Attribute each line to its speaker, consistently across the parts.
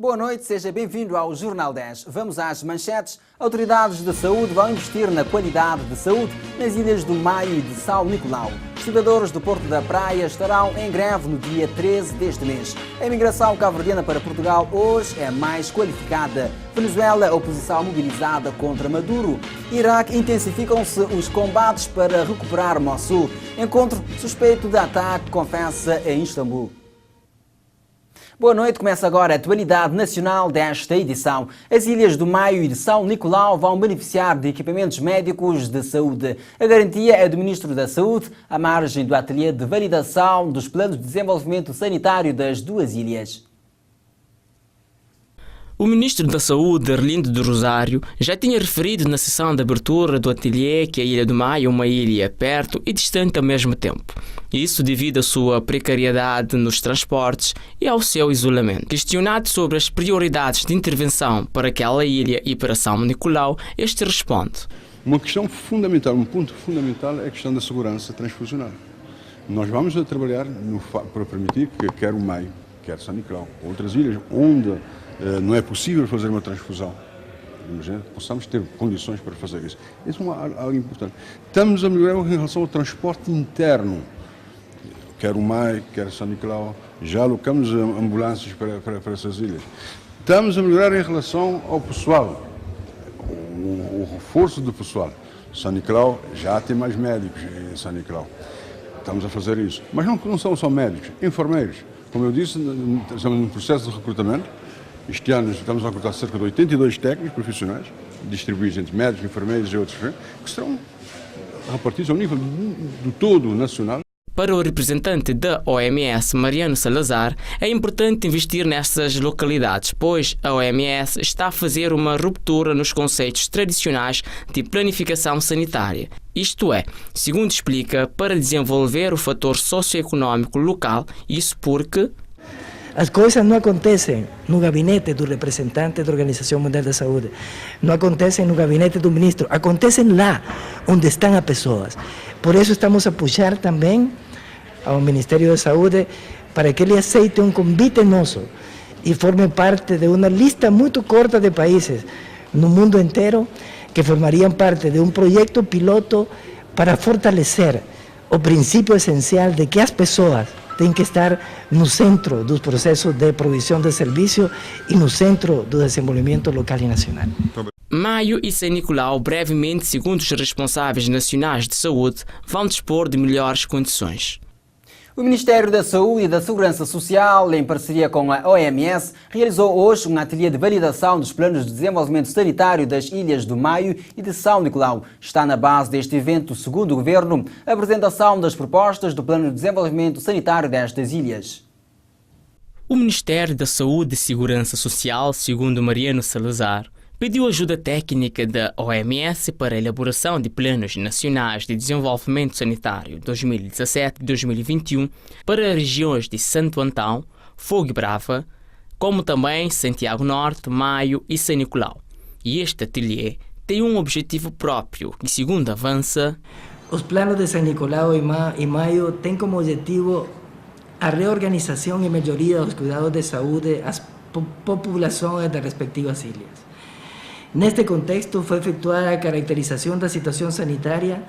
Speaker 1: Boa noite, seja bem-vindo ao Jornal 10. Vamos às manchetes. Autoridades de saúde vão investir na qualidade de saúde nas ilhas do Maio e de São Nicolau. Estudadores do Porto da Praia estarão em greve no dia 13 deste mês. A imigração cabo-verdiana para Portugal hoje é mais qualificada. Venezuela, oposição mobilizada contra Maduro. Iraque, intensificam-se os combates para recuperar Mossul. Encontro suspeito de ataque, confessa em Istambul. Boa noite, começa agora a atualidade nacional desta edição. As ilhas do Maio e de São Nicolau vão beneficiar de equipamentos médicos de saúde. A garantia é do Ministro da Saúde, à margem do ateliê de validação dos planos de desenvolvimento sanitário das duas ilhas.
Speaker 2: O Ministro da Saúde, Arlindo do Rosário, já tinha referido na sessão de abertura do ateliê que a Ilha do Maio é uma ilha perto e distante ao mesmo tempo. Isso devido à sua precariedade nos transportes e ao seu isolamento. Questionado sobre as prioridades de intervenção para aquela ilha e para São Nicolau, este responde.
Speaker 3: Uma questão fundamental, um ponto fundamental é a questão da segurança transfusional. Nós vamos trabalhar para permitir que quer o Maio, quer São Nicolau, outras ilhas onde não é possível fazer uma transfusão, possamos ter condições para fazer isso. Isso é algo importante. Estamos a melhorar em relação ao transporte interno, quer o Maio, quer São Nicolau, já alocamos ambulâncias para essas ilhas. Estamos a melhorar em relação ao pessoal, o reforço do pessoal. São Nicolau já tem mais médicos em São Nicolau. Estamos a fazer isso. Mas não são só médicos, enfermeiros. Como eu disse, estamos num processo de recrutamento. Este ano estamos a recrutar cerca de 82 técnicos profissionais, distribuídos entre médicos, enfermeiros e outros, que serão repartidos ao nível do todo nacional.
Speaker 2: Para o representante da OMS, Mariano Salazar, é importante investir nessas localidades, pois a OMS está a fazer uma ruptura nos conceitos tradicionais de planificação sanitária. Isto é, segundo explica, para desenvolver o fator socioeconômico local, isso porque
Speaker 4: as coisas não acontecem no gabinete do representante da Organização Mundial da Saúde, não acontecem no gabinete do ministro, acontecem lá onde estão as pessoas. Por isso estamos a puxar também ao Ministério da Saúde para que ele aceite um convite nosso e forme parte de uma lista muito curta de países no mundo inteiro que formariam parte de um projeto piloto para fortalecer o princípio essencial de que as pessoas tem que estar no centro dos processos de provisão de serviço e no centro do desenvolvimento local e nacional.
Speaker 2: Maio e São Nicolau, brevemente, segundo os responsáveis nacionais de saúde, vão dispor de melhores condições.
Speaker 1: O Ministério da Saúde e da Segurança Social, em parceria com a OMS, realizou hoje um ateliê de validação dos planos de desenvolvimento sanitário das Ilhas do Maio e de São Nicolau. Está na base deste evento, segundo o Governo, a apresentação das propostas do Plano de Desenvolvimento Sanitário destas ilhas.
Speaker 2: O Ministério da Saúde e Segurança Social, segundo Mariano Salazar, pediu ajuda técnica da OMS para a elaboração de planos nacionais de desenvolvimento sanitário 2017 e 2021 para regiões de Santo Antão, Fogo e Brava, como também Santiago Norte, Maio e São Nicolau. E este ateliê tem um objetivo próprio, que, segundo avança,
Speaker 4: os planos de São Nicolau e Maio têm como objetivo a reorganização e melhoria dos cuidados de saúde às populações das respectivas ilhas. Neste contexto, foi efetuada a caracterização da situação sanitária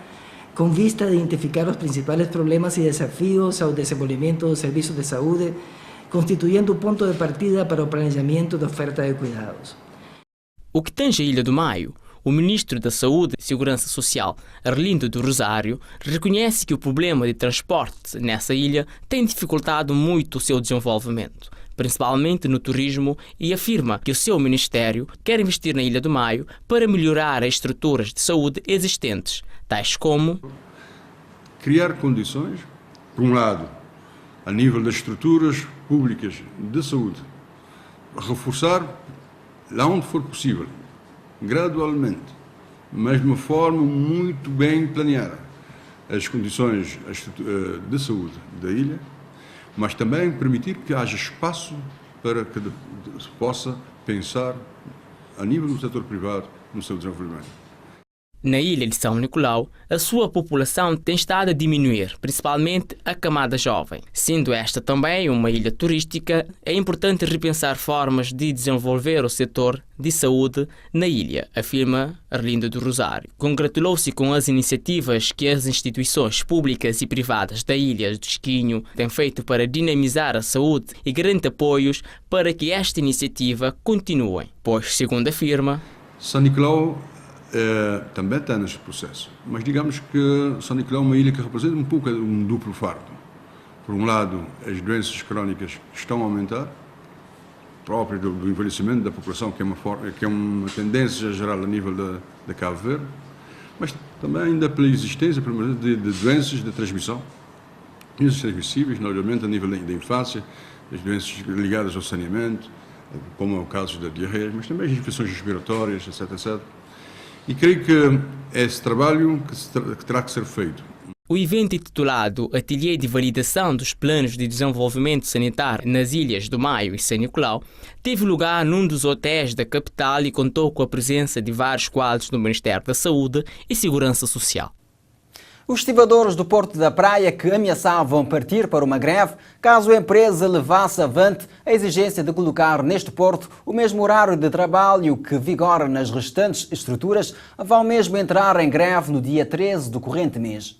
Speaker 4: com vista a identificar os principais problemas e desafios ao desenvolvimento dos serviços de saúde, constituindo o ponto de partida para o planejamento da oferta de cuidados.
Speaker 2: O que tange a Ilha do Maio, o Ministro da Saúde e Segurança Social, Arlindo do Rosário, reconhece que o problema de transporte nessa ilha tem dificultado muito o seu desenvolvimento, principalmente no turismo, e afirma que o seu Ministério quer investir na Ilha do Maio para melhorar as estruturas de saúde existentes, tais como
Speaker 3: criar condições, por um lado, a nível das estruturas públicas de saúde, reforçar lá onde for possível, gradualmente, mas de uma forma muito bem planeada, as condições de saúde da ilha, mas também permitir que haja espaço para que se possa pensar a nível do setor privado no seu desenvolvimento.
Speaker 2: Na ilha de São Nicolau, a sua população tem estado a diminuir, principalmente a camada jovem. Sendo esta também uma ilha turística, é importante repensar formas de desenvolver o setor de saúde na ilha, afirma Arlindo do Rosário. Congratulou-se com as iniciativas que as instituições públicas e privadas da Ilha do Esquinho têm feito para dinamizar a saúde e garante apoios para que esta iniciativa continue, pois, segundo afirma,
Speaker 3: São Nicolau também está neste processo, mas digamos que São Nicolau é uma ilha que representa um pouco um duplo fardo. Por um lado, as doenças crónicas estão a aumentar, próprio do envelhecimento da população, que é uma tendência geral a nível de Cabo Verde, mas também ainda pela existência de doenças de transmissão, doenças transmissíveis, normalmente a nível da infância, as doenças ligadas ao saneamento, como é o caso da diarreia, mas também as infecções respiratórias, etc, etc. E creio que é esse trabalho que terá que ser feito.
Speaker 2: O evento intitulado Ateliê de Validação dos Planos de Desenvolvimento Sanitário nas Ilhas do Maio e São Nicolau teve lugar num dos hotéis da capital e contou com a presença de vários quadros do Ministério da Saúde e Segurança Social.
Speaker 1: Os estivadores do Porto da Praia que ameaçavam partir para uma greve caso a empresa levasse avante a exigência de colocar neste porto o mesmo horário de trabalho que vigora nas restantes estruturas, vão mesmo entrar em greve no dia 13 do corrente mês.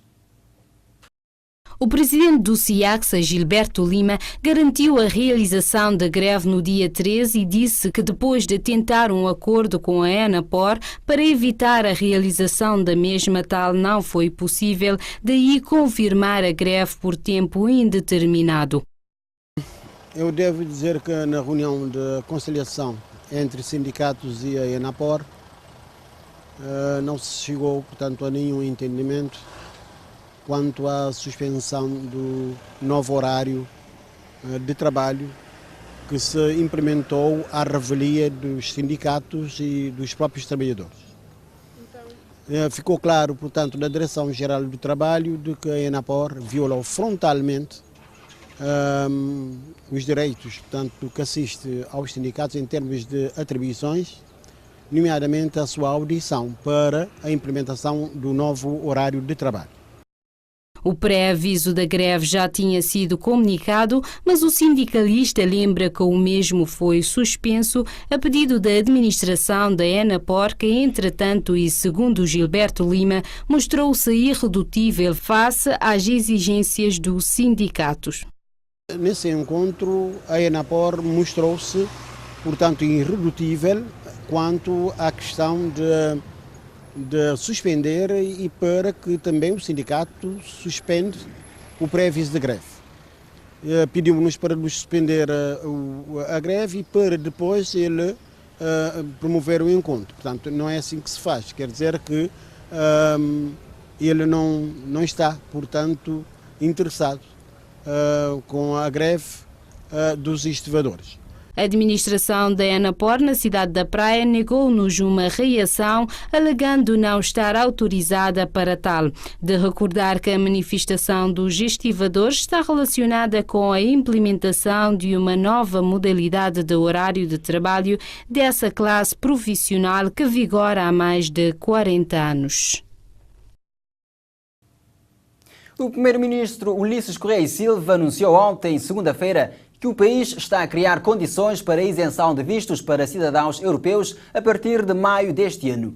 Speaker 5: O presidente do SIACSA, Gilberto Lima, garantiu a realização da greve no dia 13 e disse que depois de tentar um acordo com a ENAPOR para evitar a realização da mesma, tal não foi possível, daí confirmar a greve por tempo indeterminado.
Speaker 6: Eu devo dizer que na reunião de conciliação entre sindicatos e a ENAPOR não se chegou, portanto, a nenhum entendimento quanto à suspensão do novo horário de trabalho que se implementou à revelia dos sindicatos e dos próprios trabalhadores. Ficou claro, portanto, da Direção-Geral do Trabalho de que a ENAPOR violou frontalmente os direitos, portanto, que assiste aos sindicatos em termos de atribuições, nomeadamente a sua audição para a implementação do novo horário de trabalho.
Speaker 5: O pré-aviso da greve já tinha sido comunicado, mas o sindicalista lembra que o mesmo foi suspenso a pedido da administração da ENAPOR, que entretanto e segundo Gilberto Lima, mostrou-se irredutível face às exigências dos sindicatos.
Speaker 6: Nesse encontro, a ENAPOR mostrou-se, portanto, irredutível quanto à questão de suspender e para que também o sindicato suspende o pré-aviso de greve. Pediu-nos para nos suspender a greve e para depois ele promover o encontro. Portanto, não é assim que se faz. Quer dizer que ele não está, portanto, interessado com a greve dos estivadores.
Speaker 5: A administração da ENAPOR na cidade da Praia negou-nos uma reação, alegando não estar autorizada para tal. De recordar que a manifestação dos estivadores está relacionada com a implementação de uma nova modalidade de horário de trabalho dessa classe profissional que vigora há mais de 40 anos.
Speaker 1: O primeiro-ministro Ulisses Correia e Silva anunciou ontem, segunda-feira, que o país está a criar condições para a isenção de vistos para cidadãos europeus a partir de maio deste ano.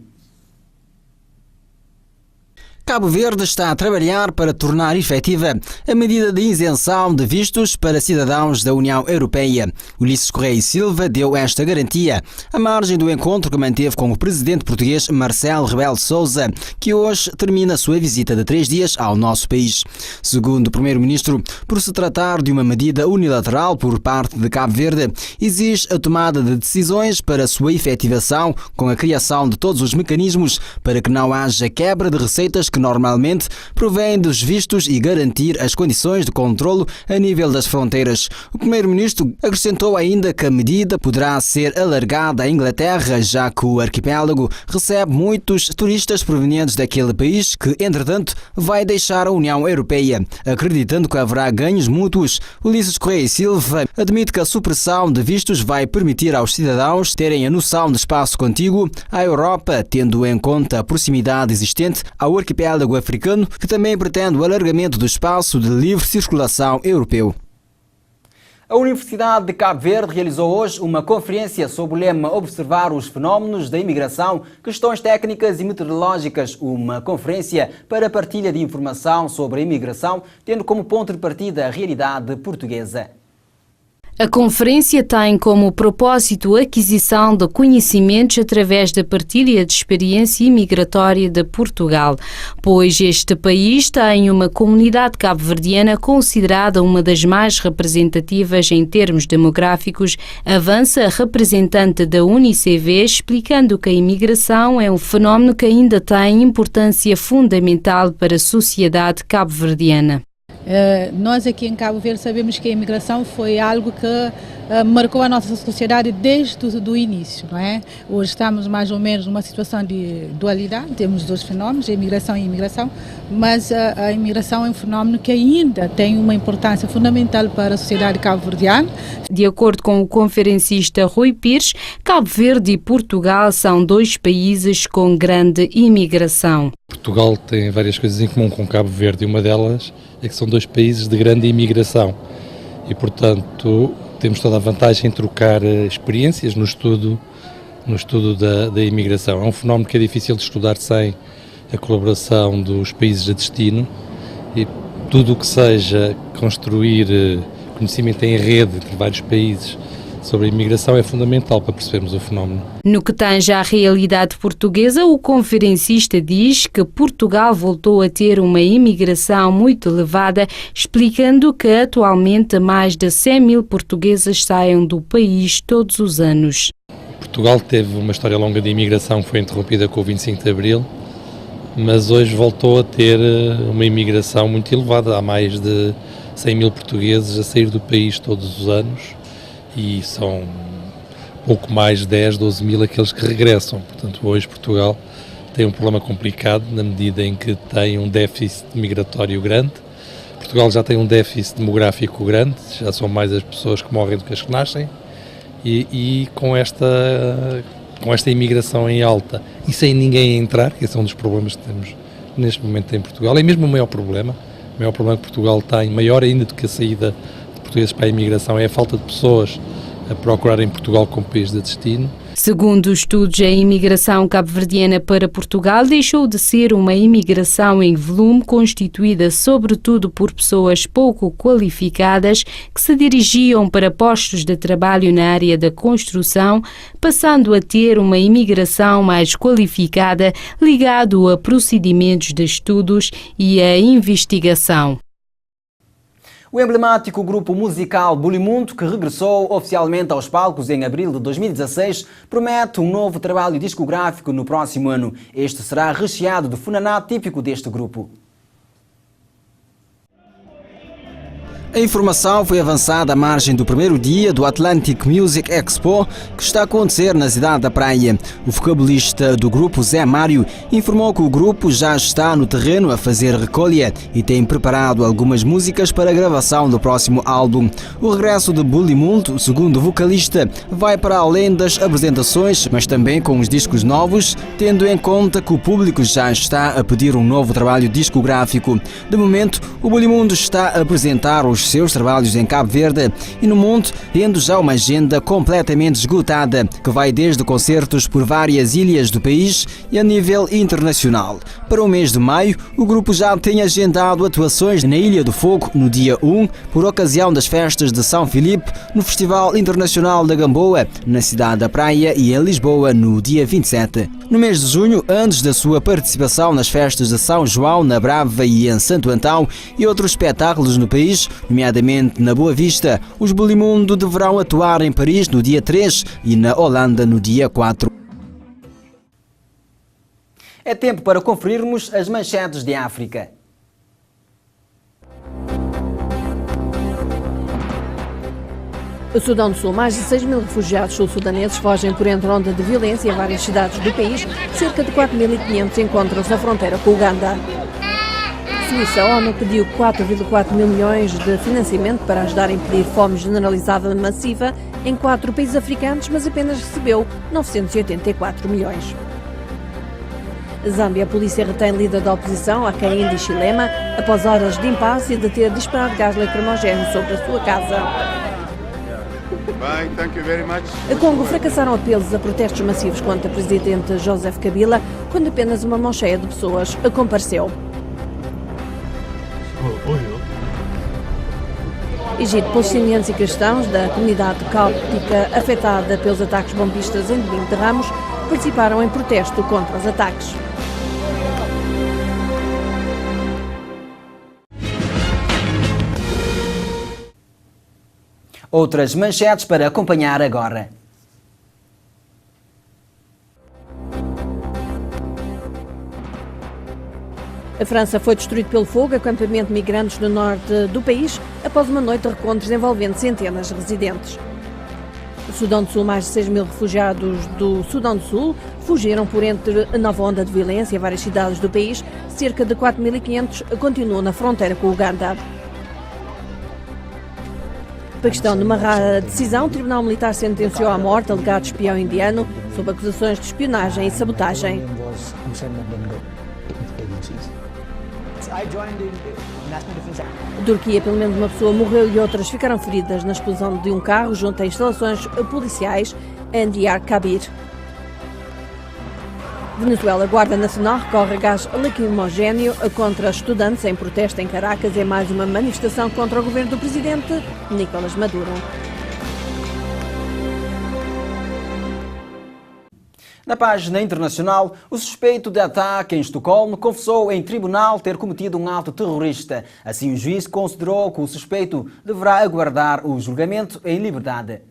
Speaker 1: Cabo Verde está a trabalhar para tornar efetiva a medida de isenção de vistos para cidadãos da União Europeia. Ulisses Correia e Silva deu esta garantia à margem do encontro que manteve com o presidente português Marcelo Rebelo de Sousa, que hoje termina a sua visita de 3 dias ao nosso país. Segundo o primeiro-ministro, por se tratar de uma medida unilateral por parte de Cabo Verde, exige a tomada de decisões para a sua efetivação com a criação de todos os mecanismos para que não haja quebra de receitas que normalmente provém dos vistos e garantir as condições de controlo a nível das fronteiras. O primeiro-ministro acrescentou ainda que a medida poderá ser alargada à Inglaterra, já que o arquipélago recebe muitos turistas provenientes daquele país que, entretanto, vai deixar a União Europeia. Acreditando que haverá ganhos mútuos, Ulisses Correia e Silva admite que a supressão de vistos vai permitir aos cidadãos terem a noção de espaço contíguo à Europa, tendo em conta a proximidade existente ao arquipélago africano, que também pretende o alargamento do espaço de livre circulação europeu. A Universidade de Cabo Verde realizou hoje uma conferência sob o lema Observar os fenómenos da imigração, questões técnicas e meteorológicas. Uma conferência para partilha de informação sobre a imigração, tendo como ponto de partida a realidade portuguesa.
Speaker 5: A conferência tem como propósito a aquisição de conhecimentos através da partilha de experiência imigratória de Portugal, pois este país tem uma comunidade cabo-verdiana considerada uma das mais representativas em termos demográficos, avança a representante da UNICEF, explicando que a imigração é um fenómeno que ainda tem importância fundamental para a sociedade cabo-verdiana.
Speaker 7: Nós aqui em Cabo Verde sabemos que a imigração foi algo que marcou a nossa sociedade desde o início, não é? Hoje estamos mais ou menos numa situação de dualidade, temos dois fenómenos, a imigração e a imigração, mas a imigração é um fenómeno que ainda tem uma importância fundamental para a sociedade cabo-verdiana.
Speaker 5: De acordo com o conferencista Rui Pires, Cabo Verde e Portugal são dois países com grande imigração.
Speaker 8: Portugal tem várias coisas em comum com Cabo Verde e uma delas é que são dois países de grande imigração e, portanto, temos toda a vantagem em trocar experiências no estudo da imigração. É um fenómeno que é difícil de estudar sem a colaboração dos países de destino e tudo o que seja construir conhecimento em rede entre vários países sobre a imigração é fundamental para percebermos o fenómeno.
Speaker 5: No que tange à realidade portuguesa, o conferencista diz que Portugal voltou a ter uma imigração muito elevada, explicando que atualmente mais de 100 mil portugueses saem do país todos os anos.
Speaker 8: Portugal teve uma história longa de imigração que foi interrompida com o 25 de Abril, mas hoje voltou a ter uma imigração muito elevada. Há mais de 100 mil portugueses a sair do país todos os anos. E são pouco mais de 10, 12 mil aqueles que regressam. Portanto, hoje Portugal tem um problema complicado na medida em que tem um déficit migratório grande. Portugal já tem um déficit demográfico grande, já são mais as pessoas que morrem do que as que nascem e com esta imigração em alta e sem ninguém entrar, que esse é um dos problemas que temos neste momento em Portugal, é mesmo o maior problema que Portugal tem, maior ainda do que a saída portugueses para a imigração, é a falta de pessoas a procurarem Portugal como país de destino.
Speaker 5: Segundo estudos, a imigração cabo-verdiana para Portugal deixou de ser uma imigração em volume constituída sobretudo por pessoas pouco qualificadas que se dirigiam para postos de trabalho na área da construção, passando a ter uma imigração mais qualificada ligado a procedimentos de estudos e a investigação.
Speaker 1: O emblemático grupo musical Bulimundo, que regressou oficialmente aos palcos em abril de 2016, promete um novo trabalho discográfico no próximo ano. Este será recheado de funaná típico deste grupo. A informação foi avançada à margem do primeiro dia do Atlantic Music Expo, que está a acontecer na cidade da Praia. O vocalista do grupo, Zé Mário, informou que o grupo já está no terreno a fazer recolha e tem preparado algumas músicas para a gravação do próximo álbum. O regresso de Bulimundo, segundo o vocalista, vai para além das apresentações, mas também com os discos novos, tendo em conta que o público já está a pedir um novo trabalho discográfico. De momento, o Bulimundo está a apresentar os seus trabalhos em Cabo Verde e no mundo, tendo já uma agenda completamente esgotada, que vai desde concertos por várias ilhas do país e a nível internacional. Para o mês de maio, o grupo já tem agendado atuações na Ilha do Fogo no dia 1, por ocasião das festas de São Filipe, no Festival Internacional da Gamboa, na cidade da Praia, e em Lisboa no dia 27. No mês de junho, antes da sua participação nas festas de São João, na Brava e em Santo Antão e outros espetáculos no país, nomeadamente na Boa Vista, os Bulimundo deverão atuar em Paris no dia 3 e na Holanda no dia 4. É tempo para conferirmos as manchetes de África.
Speaker 9: O Sudão do Sul, mais de 6 mil refugiados sul-sudaneses fogem por entre onda de violência em várias cidades do país. Cerca de 4.500 encontram-se na fronteira com Uganda. Suíça, a ONU pediu 4,4 mil milhões de financiamento para ajudar a impedir fome generalizada massiva em 4 países africanos, mas apenas recebeu 984 milhões. Zâmbia, a polícia retém líder da oposição, Hakainde Hichilema, após horas de impasse e de ter disparado gás lacrimogéneo sobre a sua casa. A Congo fracassaram apelos a protestos massivos contra o presidente Joseph Kabila, quando apenas uma mão cheia de pessoas compareceu. Egito, palestinianos e cristãos da comunidade cóptica afetada pelos ataques bombistas em Domingo de Ramos participaram em protesto contra os ataques.
Speaker 1: Outras manchetes para acompanhar agora.
Speaker 9: A França foi destruído pelo fogo, acampamento de migrantes no norte do país, após uma noite de recontros envolvendo centenas de residentes. O Sudão do Sul, mais de 6 mil refugiados do Sudão do Sul fugiram por entre a nova onda de violência em várias cidades do país. Cerca de 4.500 continuam na fronteira com Uganda. Paquistão, numa rara decisão, o Tribunal Militar sentenciou à morte alegado espião indiano sob acusações de espionagem e sabotagem. A Turquia, pelo menos uma pessoa morreu e outras ficaram feridas na explosão de um carro junto a instalações policiais em Diyarbakir. Venezuela, a Guarda Nacional recorre a gás lacrimogéneo contra estudantes em protesto em Caracas. É mais uma manifestação contra o governo do presidente Nicolás Maduro.
Speaker 1: Na página internacional, o suspeito de ataque em Estocolmo confessou em tribunal ter cometido um ato terrorista. Assim, o juiz considerou que o suspeito deverá aguardar o julgamento em liberdade.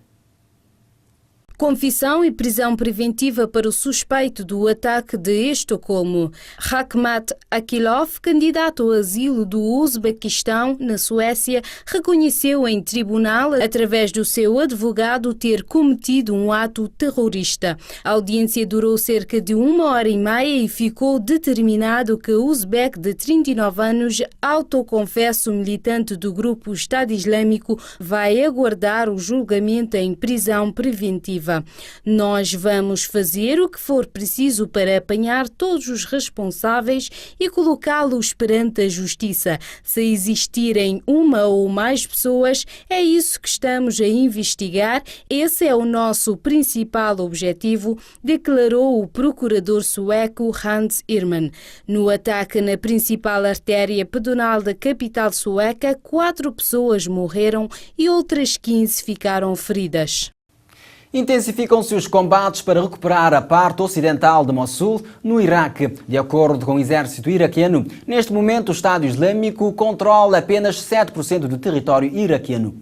Speaker 5: Confissão e prisão preventiva para o suspeito do ataque de Estocolmo. Rakhmat Akilov, candidato ao asilo do Uzbequistão, na Suécia, reconheceu em tribunal, através do seu advogado, ter cometido um ato terrorista. A audiência durou cerca de 1h30 e ficou determinado que o uzbeque de 39 anos, autoconfesso militante do grupo Estado Islâmico, vai aguardar o julgamento em prisão preventiva. Nós vamos fazer o que for preciso para apanhar todos os responsáveis e colocá-los perante a justiça. Se existirem uma ou mais pessoas, é isso que estamos a investigar. Esse é o nosso principal objetivo, declarou o procurador sueco Hans Irman. No ataque na principal artéria pedonal da capital sueca, 4 pessoas morreram e outras 15 ficaram feridas.
Speaker 1: Intensificam-se os combates para recuperar a parte ocidental de Mossul, no Iraque. De acordo com o exército iraquiano, neste momento o Estado Islâmico controla apenas 7% do território iraquiano.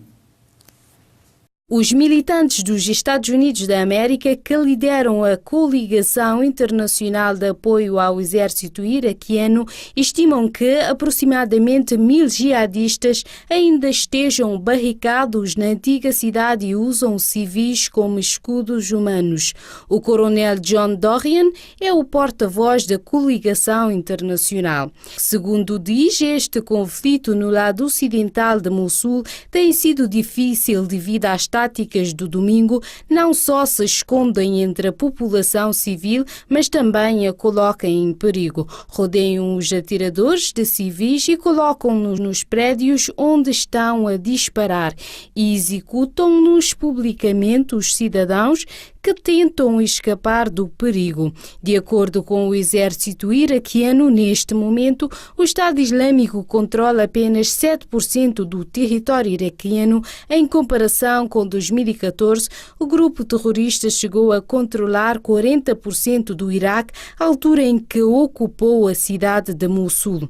Speaker 5: Os militantes dos Estados Unidos da América, que lideram a coligação internacional de apoio ao exército iraquiano, estimam que aproximadamente 1.000 jihadistas ainda estejam barricados na antiga cidade e usam civis como escudos humanos. O coronel John Dorian é o porta-voz da coligação internacional. Segundo diz, este conflito no lado ocidental de Mossul tem sido difícil devido às táticas do domingo, não só se escondem entre a população civil, mas também a colocam em perigo. Rodeiam os atiradores de civis e colocam-nos nos prédios onde estão a disparar e executam-nos publicamente os cidadãos que tentam escapar do perigo. De acordo com o exército iraquiano, neste momento, o Estado Islâmico controla apenas 7% do território iraquiano. Em comparação com 2014, o grupo terrorista chegou a controlar 40% do Iraque, altura em que ocupou a cidade de Mossul.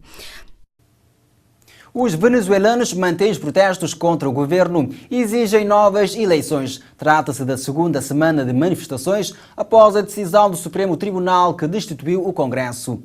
Speaker 1: Os venezuelanos mantêm os protestos contra o governo e exigem novas eleições. Trata-se da segunda semana de manifestações após a decisão do Supremo Tribunal que destituiu o Congresso.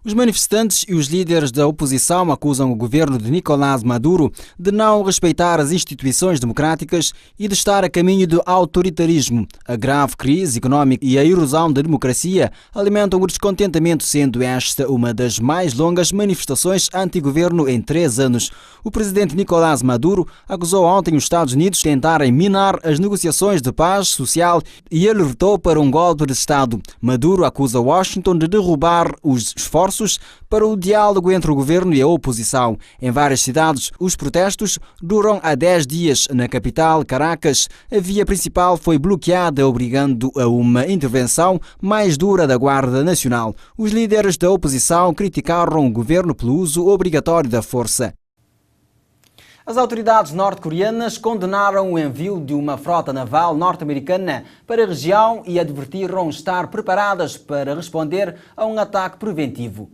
Speaker 1: Os manifestantes e os líderes da oposição acusam o governo de Nicolás Maduro de não respeitar as instituições democráticas e de estar a caminho do autoritarismo. A grave crise económica e a erosão da democracia alimentam o descontentamento, sendo esta uma das mais longas manifestações anti-governo em 3 anos. O presidente Nicolás Maduro acusou ontem os Estados Unidos de tentarem minar as negociações de paz social e alertou para um golpe de Estado. Maduro acusa Washington de derrubar os esforços para o diálogo entre o governo e a oposição. Em várias cidades, os protestos duram há 10 dias. Na capital, Caracas, a via principal foi bloqueada, obrigando a uma intervenção mais dura da Guarda Nacional. Os líderes da oposição criticaram o governo pelo uso obrigatório da força. As autoridades norte-coreanas condenaram o envio de uma frota naval norte-americana para a região e advertiram estar preparadas para responder a um ataque preventivo.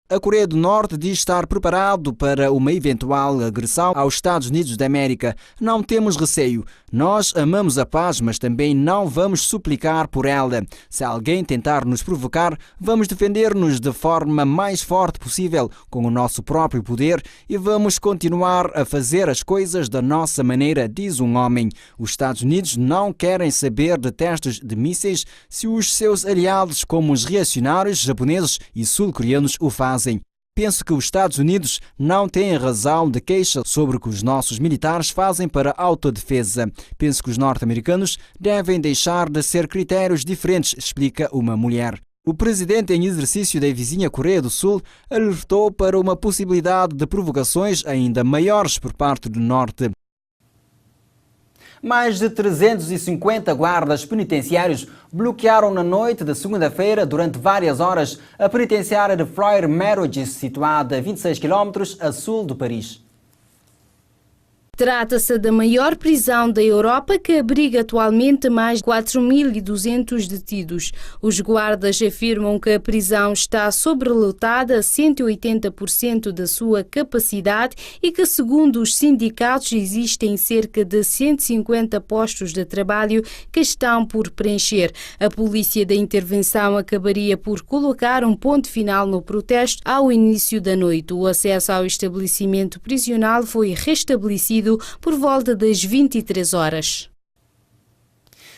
Speaker 1: A Coreia do Norte diz estar preparado para uma eventual agressão aos Estados Unidos da América. Não temos receio. Nós amamos a paz, mas também não vamos suplicar por ela. Se alguém tentar nos provocar, vamos defender-nos de forma mais forte possível, com o nosso próprio poder, e vamos continuar a fazer as coisas da nossa maneira, diz um homem. Os Estados Unidos não querem saber de testes de mísseis se os seus aliados, como os reacionários japoneses e sul-coreanos, o fazem. Penso que os Estados Unidos não têm razão de queixa sobre o que os nossos militares fazem para a autodefesa. Penso que os norte-americanos devem deixar de ser critérios diferentes, explica uma mulher. O presidente em exercício da vizinha Coreia do Sul alertou para uma possibilidade de provocações ainda maiores por parte do Norte. Mais de 350 guardas penitenciários bloquearam na noite de segunda-feira, durante várias horas, a penitenciária de Frère Mérogis, situada a 26 km a sul de Paris.
Speaker 5: Trata-se da maior prisão da Europa, que abriga atualmente mais de 4.200 detidos. Os guardas afirmam que a prisão está sobrelotada a 180% da sua capacidade e que, segundo os sindicatos, existem cerca de 150 postos de trabalho que estão por preencher. A polícia da intervenção acabaria por colocar um ponto final no protesto ao início da noite. O acesso ao estabelecimento prisional foi restabelecido por volta das 23 horas.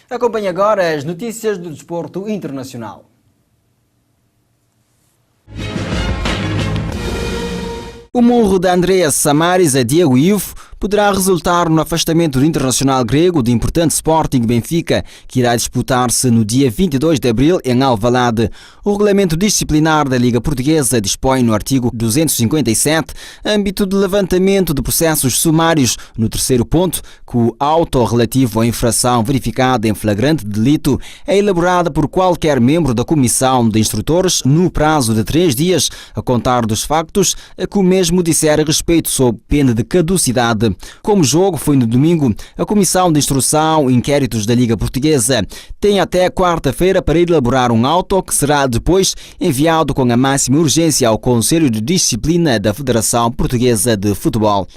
Speaker 1: Acompanhe agora as notícias do desporto internacional. O murro de Andreas Samaris a Diego Ivo poderá resultar no afastamento do internacional grego do importante Sporting Benfica, que irá disputar-se no dia 22 de abril em Alvalade. O regulamento disciplinar da Liga Portuguesa dispõe no artigo 257, âmbito de levantamento de processos sumários, no terceiro ponto, que o auto relativo à infração verificada em flagrante delito é elaborada por qualquer membro da comissão de instrutores no prazo de 3 dias, a contar dos factos a que o mesmo disser a respeito, sob pena de caducidade. Como o jogo foi no domingo, a Comissão de Instrução e Inquéritos da Liga Portuguesa tem até quarta-feira para elaborar um auto que será depois enviado com a máxima urgência ao Conselho de Disciplina da Federação Portuguesa de Futebol.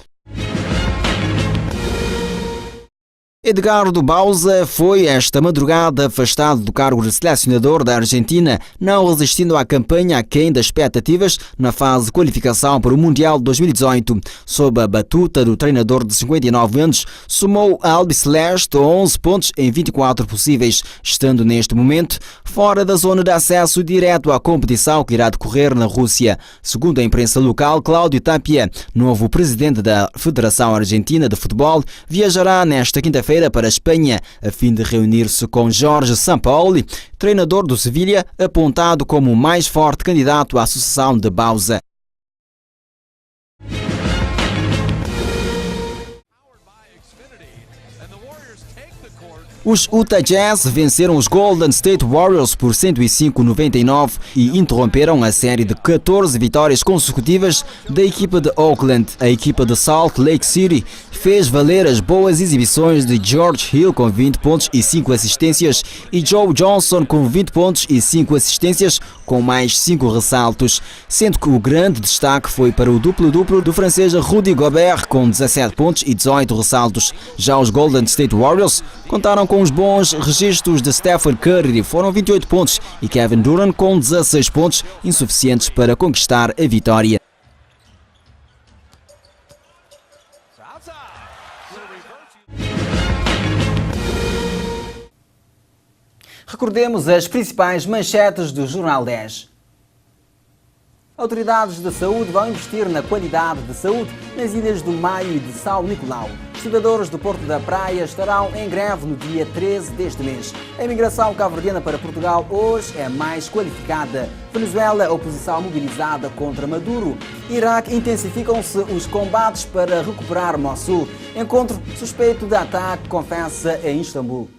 Speaker 1: Edgardo Bauza foi esta madrugada afastado do cargo de selecionador da Argentina, não resistindo à campanha aquém das expectativas na fase de qualificação para o Mundial 2018. Sob a batuta do treinador de 59 anos, somou a albiceleste 11 pontos em 24 possíveis, estando neste momento fora da zona de acesso direto à competição que irá decorrer na Rússia. Segundo a imprensa local, Cláudio Tapia, novo presidente da Federação Argentina de Futebol, viajará nesta quinta-feira para a Espanha, a fim de reunir-se com Jorge Sampaoli, treinador do Sevilha, apontado como o mais forte candidato à sucessão de Bauza. Os Utah Jazz venceram os Golden State Warriors por 105-99 e interromperam a série de 14 vitórias consecutivas da equipa de Oakland. A equipa de Salt Lake City fez valer as boas exibições de George Hill com 20 pontos e 5 assistências e Joe Johnson com 20 pontos e 5 assistências com mais 5 ressaltos, sendo que o grande destaque foi para o duplo-duplo do francês Rudy Gobert com 17 pontos e 18 ressaltos. Já os Golden State Warriors contaram com os bons registros de Stephen Curry, foram 28 pontos, e Kevin Durant com 16 pontos, insuficientes para conquistar a vitória. Recordemos as principais manchetes do Jornal 10. Autoridades de saúde vão investir na qualidade de saúde nas ilhas do Maio e de São Nicolau. Os cidadãos do Porto da Praia estarão em greve no dia 13 deste mês. A imigração cabo-verdiana para Portugal hoje é mais qualificada. Venezuela, oposição mobilizada contra Maduro. Iraque, intensificam-se os combates para recuperar Mossul. Encontro suspeito de ataque, confessa em Istambul.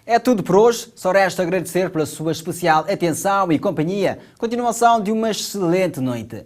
Speaker 1: É tudo por hoje, só resta agradecer pela sua especial atenção e companhia. Continuação de uma excelente noite.